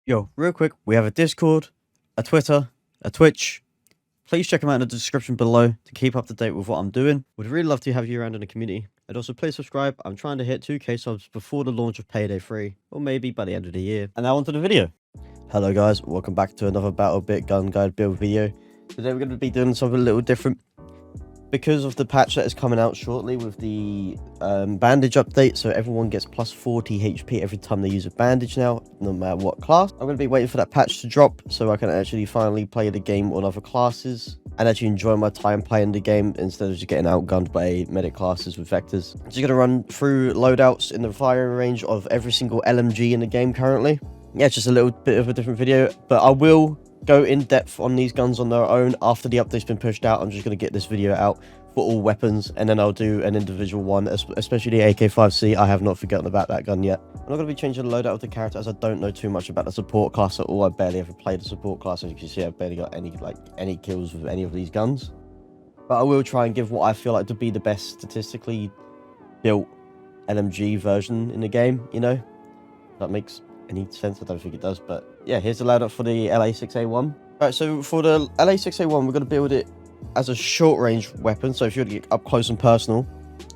Yo, real quick, we have a Discord, a Twitter, a Twitch. Please check them out in the description below to keep up to date with what I'm doing. Would really love to have you around in the community. And also, please subscribe. I'm trying to hit 2k subs before the launch of Payday 3, or maybe by the end of the year. And now onto the video. Hello guys, welcome back to another Battlebit gun guide build video. Today we're going to be doing something a little different. Because of the patch that is coming out shortly with the bandage update, so everyone gets plus 40 HP every time they use a bandage now, no matter what class. I'm going to be waiting for that patch to drop so I can actually finally play the game on other classes and actually enjoy my time playing the game instead of just getting outgunned by medic classes with vectors. I'm just going to run through loadouts in the firing range of every single LMG in the game currently. Yeah, it's just a little bit of a different video, but I will go in depth on these guns on their own after the update's been pushed out. I'm just going to get this video out for all weapons, and then I'll do an individual one, especially the AK-5C. I have not forgotten about that gun yet. I'm not going to be changing the loadout of the character as I don't know too much about the support class at all. I barely ever played the support class. As you can see, I've barely got any kills with any of these guns. But I will try and give what I feel like to be the best statistically built LMG version in the game, you know? If that makes any sense? I don't think it does, but yeah, here's the loadout for the LA6A1. Alright, so for the LA6A1, we're going to build it as a short range weapon, so if you want to get up close and personal.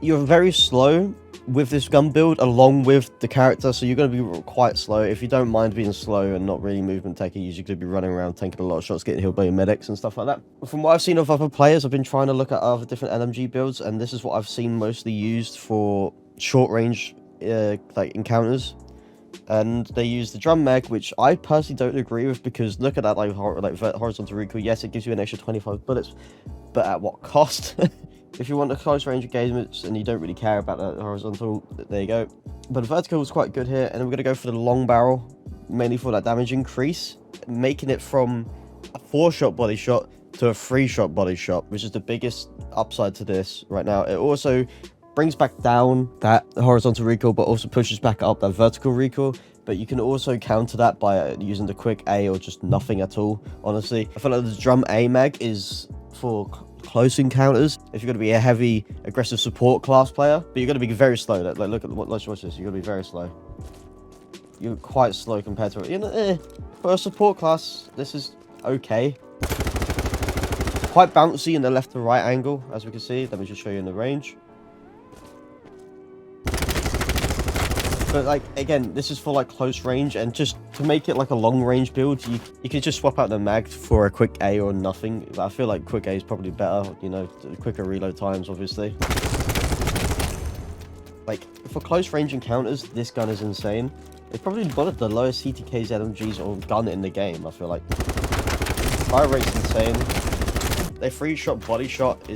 You're very slow with this gun build along with the character, so you're going to be quite slow. If you don't mind being slow and not really movement taking, you're usually going to be running around taking a lot of shots, getting healed by your medics and stuff like that. From what I've seen of other players, I've been trying to look at other different LMG builds, and this is what I've seen mostly used for short range like encounters. And they use the drum mag, which I personally don't agree with, because look at that like horizontal recoil. Yes, it gives you an extra 25 bullets, but at what cost? If you want the close range engagements and you don't really care about that horizontal, there you go. But the vertical is quite good here, and we're going to go for the long barrel, mainly for that damage increase, making it from a 4-shot body shot to a 3-shot body shot, which is the biggest upside to this right now. It also brings back down that horizontal recoil, but also pushes back up that vertical recoil. But you can also counter that by using the quick A or just nothing at all, honestly. I feel like the drum A mag is for close encounters. If you're going to be a heavy, aggressive support class player, but you're going to be very slow. Like, look at let's watch this. You're going to be very slow. You're quite slow compared to it. You know, for a support class, this is okay. Quite bouncy in the left to right angle, as we can see. Let me just show you in the range. But like, again, this is for like close range, and just to make it like a long range build, you can just swap out the mag for a quick A or nothing. I feel like quick A is probably better, you know, quicker reload times, obviously. Like, for close range encounters, this gun is insane. It's probably one of the lowest CTKs, LMGs, or gun in the game, I feel like. Fire rate's insane. Their 3-shot body shot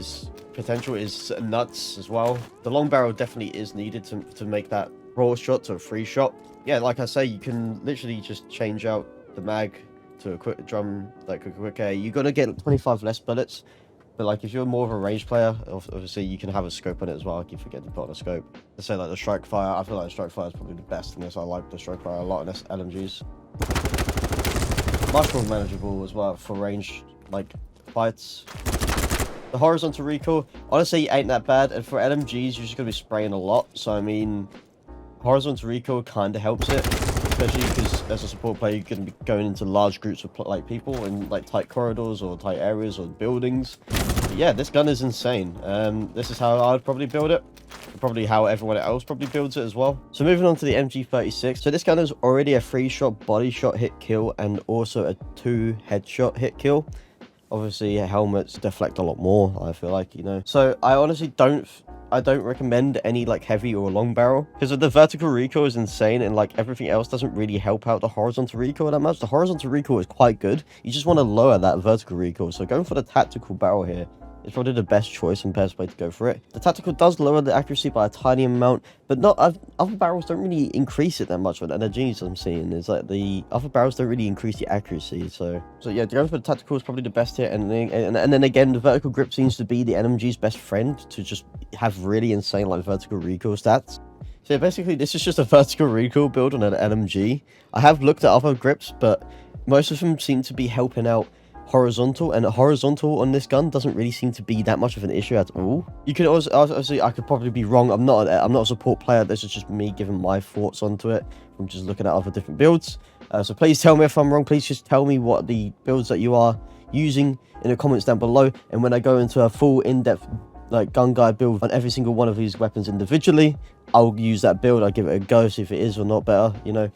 potential is nuts as well. The long barrel definitely is needed to make that raw shot to a 3-shot. Yeah, like I say, you can literally just change out the mag to a quick drum, like a quick A. You're gonna get 25 less bullets, but like if you're more of a range player, obviously you can have a scope on it as well. I keep forgetting to put on a scope. Let's say like the strike fire. I feel like the strike fire is probably the best in this. I like the strike fire a lot in this LMGs. Much more manageable as well for range like fights. The horizontal recoil, honestly, ain't that bad, and for LMGs, you're just gonna be spraying a lot. So I mean, horizontal recoil kind of helps it, especially because as a support player, you're going to be going into large groups of like people in like tight corridors or tight areas or buildings. But yeah, this gun is insane. This is how I'd probably build it. Probably how everyone else probably builds it as well. So moving on to the MG36. So this gun is already a 3-shot body shot hit kill and also a 2 headshot hit kill. Obviously, helmets deflect a lot more, I feel like, you know. So I honestly don't recommend any like heavy or long barrel, because the vertical recoil is insane, and like everything else doesn't really help out the horizontal recoil that much. The horizontal recoil is quite good. You just want to lower that vertical recoil. So going for the tactical barrel here is probably the best choice and best way to go for it. The tactical does lower the accuracy by a tiny amount, but not other barrels don't really increase it that much. With energies I'm seeing is like the other barrels don't really increase the accuracy. So yeah, going for the tactical is probably the best here. And then again, the vertical grip seems to be the LMG's best friend to just have really insane like vertical recoil stats. So basically, this is just a vertical recoil build on an LMG. I have looked at other grips, but most of them seem to be helping out horizontal, and horizontal on this gun doesn't really seem to be that much of an issue at all. You can also, obviously, I could probably be wrong. I'm not a support player. This is just me giving my thoughts onto it from just looking at other different builds. So please tell me if I'm wrong. Please just tell me what the builds that you are using in the comments down below. And when I go into a full in-depth like gun guide build on every single one of these weapons individually, I'll use that build. I'll give it a go, see if it is or not better, you know.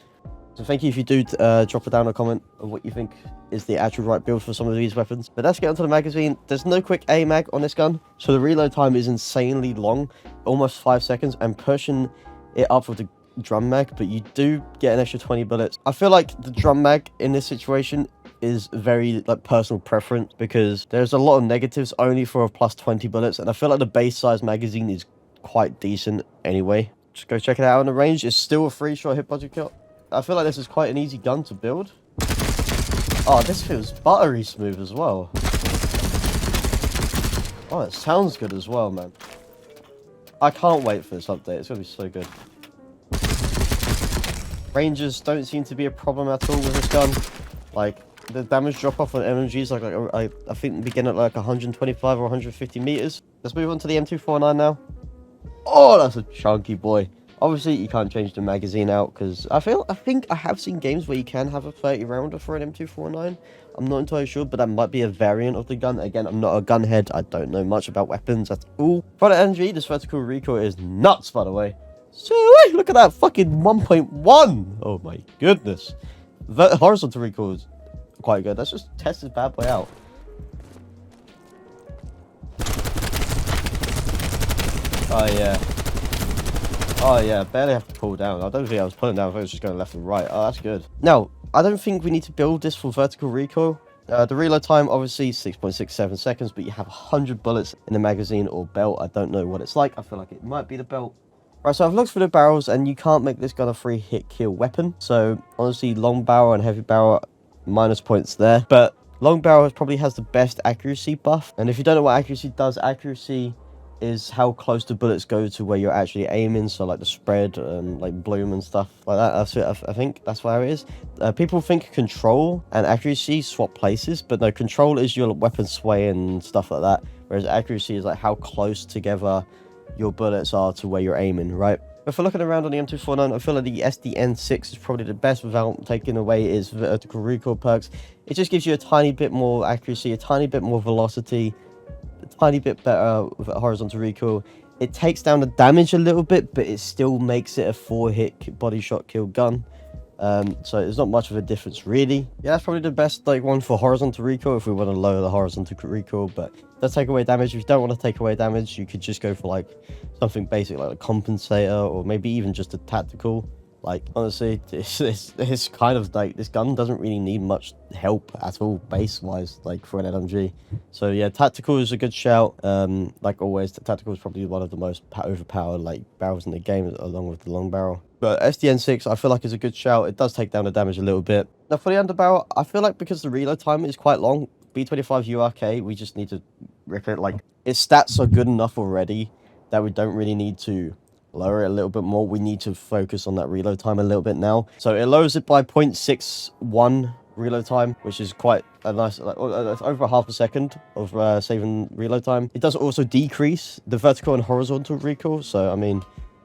So thank you if you do drop down a comment of what you think is the actual right build for some of these weapons. But let's get onto the magazine. There's no quick A mag on this gun, so the reload time is insanely long, almost 5 seconds. I'm pushing it up with the drum mag, but you do get an extra 20 bullets. I feel like the drum mag in this situation is very like personal preference, because there's a lot of negatives only for a plus 20 bullets, and I feel like the base size magazine is quite decent anyway. Just go check it out on the range. It's still a 3-shot hit body kill. I feel like this is quite an easy gun to build. Oh, this feels buttery smooth as well. Oh, it sounds good as well, man. I can't wait for this update. It's going to be so good. Ranges don't seem to be a problem at all with this gun. Like, the damage drop off on LMGs, like I think begin at like 125 or 150 meters. Let's move on to the M249 now. Oh, that's a chunky boy. Obviously, you can't change the magazine out, because I think I have seen games where you can have a 30 rounder for an M249. I'm not entirely sure, but that might be a variant of the gun. Again, I'm not a gun head. I don't know much about weapons at all. For the LMG, this vertical recoil is nuts, by the way. So, look at that fucking 1.1. Oh my goodness. The horizontal recoil is quite good. Let's just test this bad boy out. Oh yeah. Oh yeah, barely have to pull down. I don't think I was pulling down, I was just going left and right. Oh, that's good. Now, I don't think we need to build this for vertical recoil. The reload time, obviously, 6.67 seconds, but you have 100 bullets in the magazine or belt. I don't know what it's like. I feel like it might be the belt. Right, so I've looked for the barrels, and you can't make this gun a 3-hit kill weapon. So, honestly, long barrel and heavy barrel, minus points there. But long barrel probably has the best accuracy buff. And if you don't know what accuracy does, accuracy is how close the bullets go to where you're actually aiming, so like the spread and like bloom and stuff like that. That's it. I think that's where it is. People think control and accuracy swap places, but no, control is your weapon sway and stuff like that, whereas accuracy is like how close together your bullets are to where you're aiming, right? If we're looking around on the M249, I feel like the SDN6 is probably the best without taking away its vertical recoil perks. It just gives you a tiny bit more accuracy, a tiny bit more velocity, a tiny bit better with horizontal recoil. It takes down the damage a little bit, but it still makes it a 4-hit body shot kill gun. So there's not much of a difference really. Yeah, that's probably the best like one for horizontal recoil if we want to lower the horizontal recoil, but it does take away damage. If you don't want to take away damage, you could just go for like something basic like a compensator, or maybe even just a tactical. Like, honestly, it's kind of like, this gun doesn't really need much help at all, base-wise, like, for an LMG. So, yeah, tactical is a good shout. Like always, the tactical is probably one of the most overpowered, like, barrels in the game, along with the long barrel. But SDN6, I feel like, is a good shout. It does take down the damage a little bit. Now, for the underbarrel, I feel like because the reload time is quite long, B25 URK, we just need to rip it. Like, its stats are good enough already that we don't really need to lower it a little bit more. We need to focus on that reload time a little bit now. So it lowers it by 0.61 reload time, which is quite a nice, like, over half a second of saving reload time. It does also decrease the vertical and horizontal recoil. So, I mean,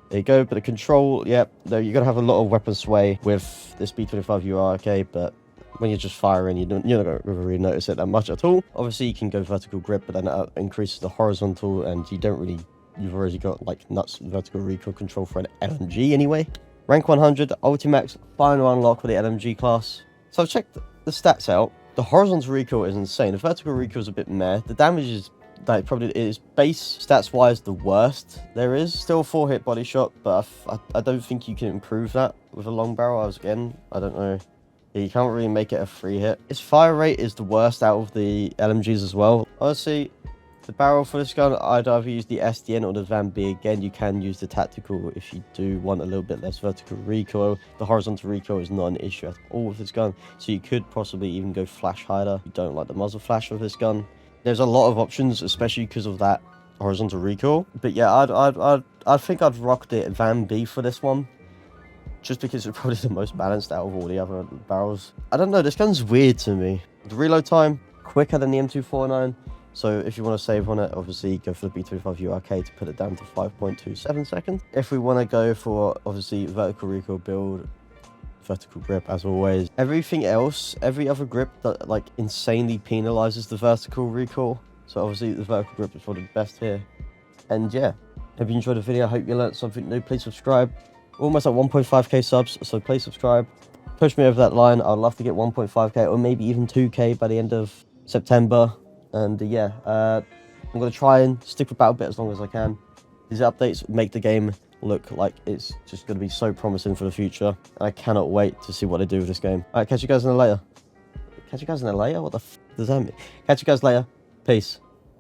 there you go. But the control, yep, you're going to have a lot of weapon sway with this B25 URK, but when you're just firing, you're not going to really notice it that much at all. Obviously, you can go vertical grip, but then that increases the horizontal, and you don't really... You've already got like nuts vertical recoil control for an LMG anyway. Rank 100, Ultimax, final unlock for the LMG class. So I've checked the stats out. The horizontal recoil is insane. The vertical recoil is a bit meh. The damage is like probably is base stats wise the worst there is. Still 4-hit body shot, but I don't think you can improve that with a long barrel. I don't know. Yeah, you can't really make it a 3-hit. Its fire rate is the worst out of the LMGs as well. Honestly, the barrel for this gun, I'd either use the SDN or the Van B. Again, you can use the tactical if you do want a little bit less vertical recoil. The horizontal recoil is not an issue at all with this gun, so you could possibly even go flash hider if you don't like the muzzle flash of this gun. There's a lot of options, especially because of that horizontal recoil. But yeah, I think I'd rock the Van B for this one, just because it's probably the most balanced out of all the other barrels. I don't know, this gun's weird to me. The reload time, quicker than the M249. So if you want to save on it, obviously go for the B25 URK to put it down to 5.27 seconds. If we want to go for, obviously, vertical recoil build vertical grip as always. Everything else, every other grip that like insanely penalizes the vertical recoil. So obviously the vertical grip is probably the best here. And yeah, hope you enjoyed the video. I hope you learned something new. Please subscribe. We're almost at 1.5k subs, so please subscribe. Push me over that line. I'd love to get 1.5k or maybe even 2k by the end of September. And yeah, I'm going to try and stick with Battlebit as long as I can. These updates make the game look like it's just going to be so promising for the future. And I cannot wait to see what they do with this game. Alright, catch you guys in a later. Catch you guys in a later? What the f does that mean? Catch you guys later. Peace.